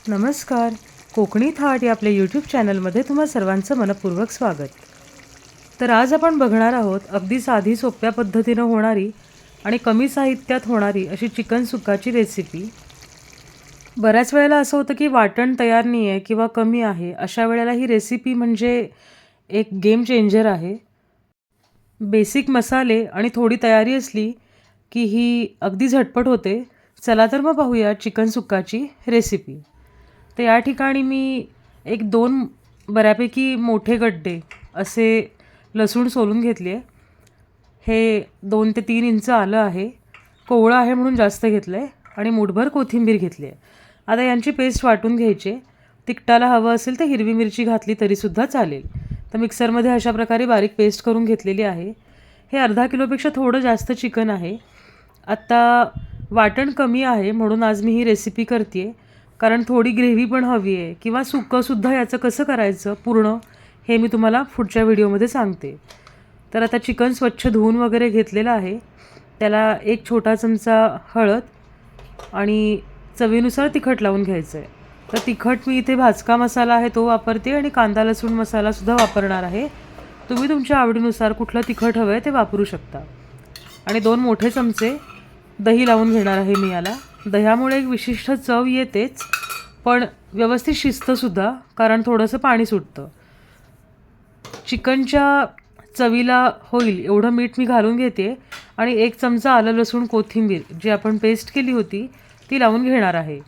नमस्कार. कोकणी थाट या आपल्या यूट्यूब चॅनलमध्ये तुम्हा सर्वांचं मनपूर्वक स्वागत. तर आज आपण बघणार आहोत अगदी साधी सोप्या पद्धतीनं होणारी आणि कमी साहित्यात होणारी अशी चिकन सुक्काची रेसिपी. बऱ्याच वेळेला असं होतं की वाटण तयार नाही आहे किंवा कमी आहे, अशा वेळेला ही रेसिपी म्हणजे एक गेम चेंजर आहे. बेसिक मसाले आणि थोडी तयारी असली की ही अगदी झटपट होते. चला तर मग पाहूया चिकन सुक्काची रेसिपी. तर या ठिकाणी मी एक 2 बऱ्यापैकी मोठे गड्डे असे लसूण सोलून घेतले आहे. हे 2 ते 3 इंच आलं आहे. कोवळं आहे म्हणून जास्त घेतलं आहे आणि मूठभर कोथिंबीर घेतली आहे. आता यांची पेस्ट वाटून घ्यायची. तिखटाला हवं असेल तर हिरवी मिरची घातली तरीसुद्धा चालेल. तर मिक्सरमध्ये अशा प्रकारे बारीक पेस्ट करून घेतलेली आहे. हे अर्धा किलोपेक्षा थोडं जास्त चिकन आहे. आत्ता वाटण कमी आहे म्हणून आज मी ही रेसिपी करते आहे. कारण थोडी ग्रेव्ही पण हवी आहे किंवा सुक्कंसुद्धा याचं कसं करायचं पूर्ण हे मी तुम्हाला पुढच्या व्हिडिओमध्ये सांगते. तर आता चिकन स्वच्छ धुवून वगैरे घेतलेलं आहे. त्याला एक छोटा चमचा हळद आणि चवीनुसार तिखट लावून घ्यायचं आहे. तर तिखट मी इथे भाजका मसाला आहे तो वापरते आणि कांदा लसूण मसालासुद्धा वापरणार आहे. तुम्ही तुमच्या आवडीनुसार कुठलं तिखट हवं आहे ते वापरू शकता. आणि 2 मोठे चमचे दही लावून घेणार आहे मी याला. दह्यामुळे एक विशिष्ट चव येतेच, पण व्यवस्थित शिजतंसुद्धा, कारण थोडंसं पाणी सुटतं. चिकनच्या चवीला होईल एवढं मीठ मी घालून घेते आणि 1 चमचा आलं लसूण कोथिंबीर जी आपण पेस्ट केली होती ती लावून घेणार आहे.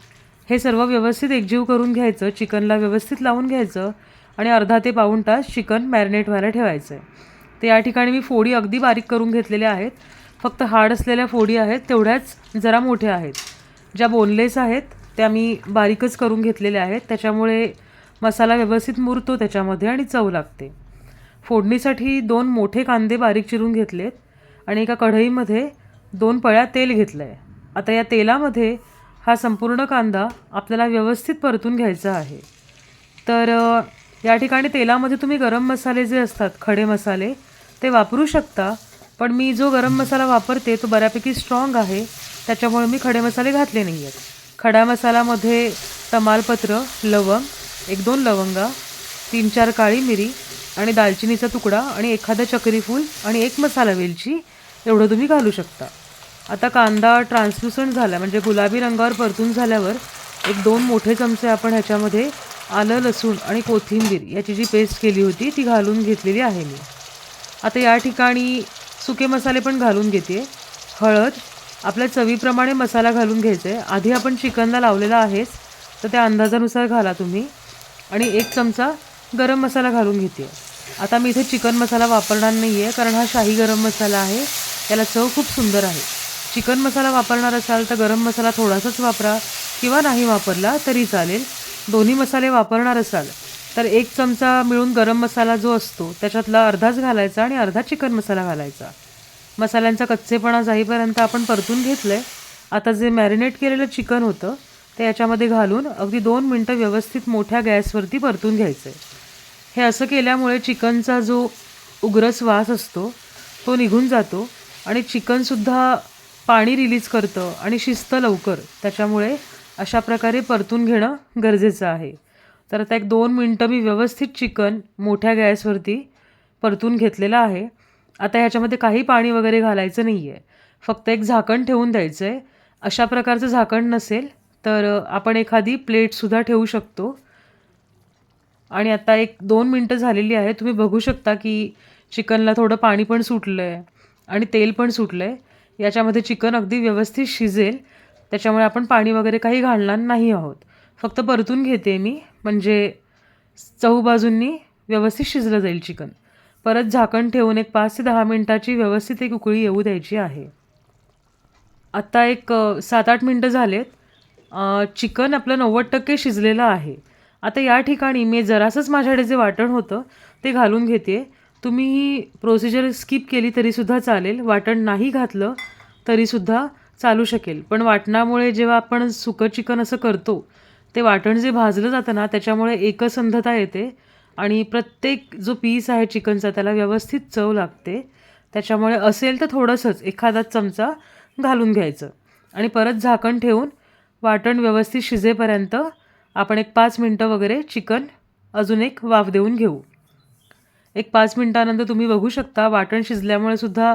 हे सर्व व्यवस्थित एकजीव करून घ्यायचं, चिकनला व्यवस्थित लावून घ्यायचं आणि अर्धा ते पाऊण तास चिकन मॅरिनेट व्हायला ठेवायचं आहे. तर या ठिकाणी मी फोडी अगदी बारीक करून घेतलेल्या आहेत. फक्त हाड असलेल्या फोडी आहेत, तेवढ्याच जरा मोठ्या आहेत. ज्या बोनलेस आहेत त्या मी बारीकच करून घेतलेल्या आहेत. त्याच्यामुळे मसाला व्यवस्थित मुरतो त्याच्यामध्ये आणि चव लागते. फोडणीसाठी 2 मोठे कांदे बारीक चिरून घेतलेत आणि एका कढईमध्ये 2 पळ्या तेल घेतलं आहे. आता या तेलामध्ये हा संपूर्ण कांदा आपल्याला व्यवस्थित परतून घ्यायचा आहे. तर या ठिकाणी तेलामध्ये तुम्ही गरम मसाले जे असतात खडे मसाले ते वापरू शकता, पण मी जो गरम मसाला वापरते तो बऱ्यापैकी स्ट्रॉंग आहे, त्याच्यामुळे मी खडे मसाले घातले नाही आहेत. खडा मसाल्यामध्ये तमालपत्र, लवंग, 1-2 लवंगा, 3-4 काळी मिरी आणि दालचिनीचा तुकडा आणि एखादं चक्रीफूल आणि 1 मसाला वेलची एवढं तुम्ही घालू शकता. आता कांदा ट्रान्सलुसंट झाला म्हणजे गुलाबी रंगावर परतून झाल्यावर 1-2 मोठे चमचे आपण ह्याच्यामध्ये आलं लसूण आणि कोथिंबीर याची जी पेस्ट केली होती ती घालून घेतलेली आहे मी. आता या ठिकाणी सुके मसाले पण घालून घेते. हळद, आपल्या चवीप्रमाणे मसाला घालून घ्यायचा आहे. आधी आपण चिकनला लावलेला आहेच, तर त्या अंदाजानुसार घाला तुम्ही. आणि 1 चमचा गरम मसाला घालून घेते. आता मी इथे चिकन मसाला वापरणार नाही आहे, कारण हा शाही गरम मसाला आहे, याला चव खूप सुंदर आहे. चिकन मसाला वापरणार असाल तर गरम मसाला थोडासाच वापरा किंवा नाही वापरला तरी चालेल. दोन्ही मसाले वापरणार असाल तर 1 चमचा मिळून गरम मसाला जो असतो त्याच्यातला अर्धाच घालायचा आणि अर्धा चिकन मसाला घालायचा. मसाल्यांचा कच्चेपणा जाईपर्यंत आपण परतून घेतलं आहे. आता जे मॅरिनेट केलेलं चिकन होतं ते याच्यामध्ये घालून अगदी 2 मिनटं व्यवस्थित मोठ्या गॅसवरती परतून घ्यायचं आहे. हे असं केल्यामुळे चिकनचा जो उग्रस वास असतो तो निघून जातो आणि चिकनसुद्धा पाणी रिलीज करतं आणि शिजतं लवकर. त्याच्यामुळे अशा प्रकारे परतून घेणं गरजेचं आहे. तर आता 1-2 मिनटं मी व्यवस्थित चिकन मोठ्या गॅसवरती परतून घेतलेलं आहे. आता ह्याच्यामध्ये काही पाणी वगैरे घालायचं नाही आहे. फक्त एक झाकण ठेवून द्यायचं आहे. अशा प्रकारचं झाकण नसेल तर आपण एखादी प्लेटसुद्धा ठेवू शकतो. आणि आता 1-2 मिनटं झालेली आहे. तुम्ही बघू शकता की चिकनला थोडं पाणी पण सुटलं आहे आणि तेल पण सुटलं आहे. याच्यामध्ये चिकन अगदी व्यवस्थित शिजेल, त्याच्यामुळे आपण पाणी वगैरे काही घालणार नाही आहोत. फक्त परतून घेते मी, म्हणजे चहूबाजूंनी व्यवस्थित शिजलं जाईल चिकन. परत झाकण ठेवून एक 5 ते 10 मिनटाची व्यवस्थित एक उकळी येऊ द्यायची आहे. आत्ता एक 7-8 मिनटं झालेत. चिकन आपलं 90% शिजलेलं आहे. आता या ठिकाणी मी जरासंच माझ्याकडे जे वाटण होतं ते घालून घेते. तुम्ही ही प्रोसिजर स्किप केली तरीसुद्धा चालेल. वाटण नाही घातलं तरीसुद्धा चालू शकेल. पण वाटणामुळे जेव्हा आपण सुकं चिकन असं करतो ते वाटण जे भाजलं जातं ना त्याच्यामुळे एकसंधता येते आणि प्रत्येक जो पीस आहे चिकनचा त्याला व्यवस्थित चव लागते. त्याच्यामुळे असेल तर थोडंसंच एखादा चमचा घालून घ्यायचं आणि परत झाकण ठेवून वाटण व्यवस्थित शिजेपर्यंत आपण एक 5 मिनटं वगैरे चिकन अजून एक वाफ देऊन घेऊ. एक 5 मिनटानंतर तुम्ही बघू शकता वाटण शिजल्यामुळे सुद्धा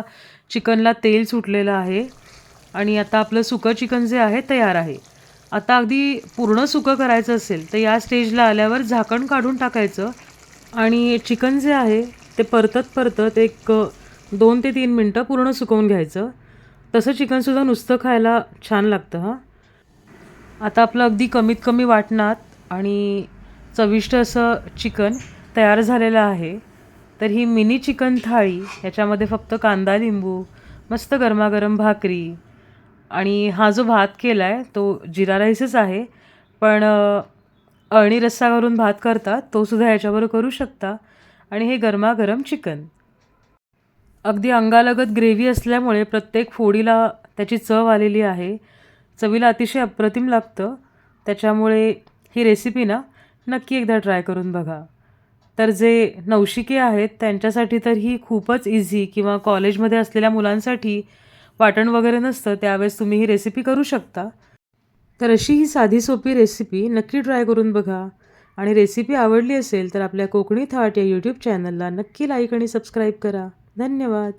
चिकनला तेल सुटलेलं आहे आणि आता आपलं सुकं चिकन जे आहे तयार आहे. आता अगदी पूर्ण सुकं करायचं असेल तर या स्टेजला आल्यावर झाकण काढून टाकायचं आणि चिकन जे आहे ते परतत एक 2 ते 3 मिनटं पूर्ण सुकवून घ्यायचं. तसं चिकनसुद्धा नुसतं खायला छान लागतं हां. आता आपलं अगदी कमीत कमी वाटणात आणि चविष्ट असं चिकन तयार झालेलं आहे. तर ही मिनी चिकन थाळी याच्यामध्ये फक्त कांदा लिंबू, मस्त गरमागरम भाकरी आणि हा जो भात केला आहे तो जिरा राईसच आहे, पण अळणी रस्सा घालून भात करतात तोसुद्धा याच्यावर करू शकता आणि हे गरमागरम चिकन. अगदी अंगालगत ग्रेव्ही असल्यामुळे प्रत्येक फोडीला त्याची चव आलेली आहे. चवीला अतिशय अप्रतिम लागतं. त्याच्यामुळे ही रेसिपी ना नक्की एकदा ट्राय करून बघा. तर जे नवशिके आहेत त्यांच्यासाठी तर ही खूपच इझी किंवा कॉलेजमध्ये असलेल्या मुलांसाठी वाटण वगैरे नसतं त्यावेळेस तुम्ही ही रेसिपी करू शकता. तर अशी ही साधी सोपी रेसिपी नक्की ट्राय करून बघा आणि रेसिपी आवडली असेल तर आपल्या कोकणी थाट या यूट्यूब चॅनलला नक्की लाईक आणि सबस्क्राईब करा. धन्यवाद.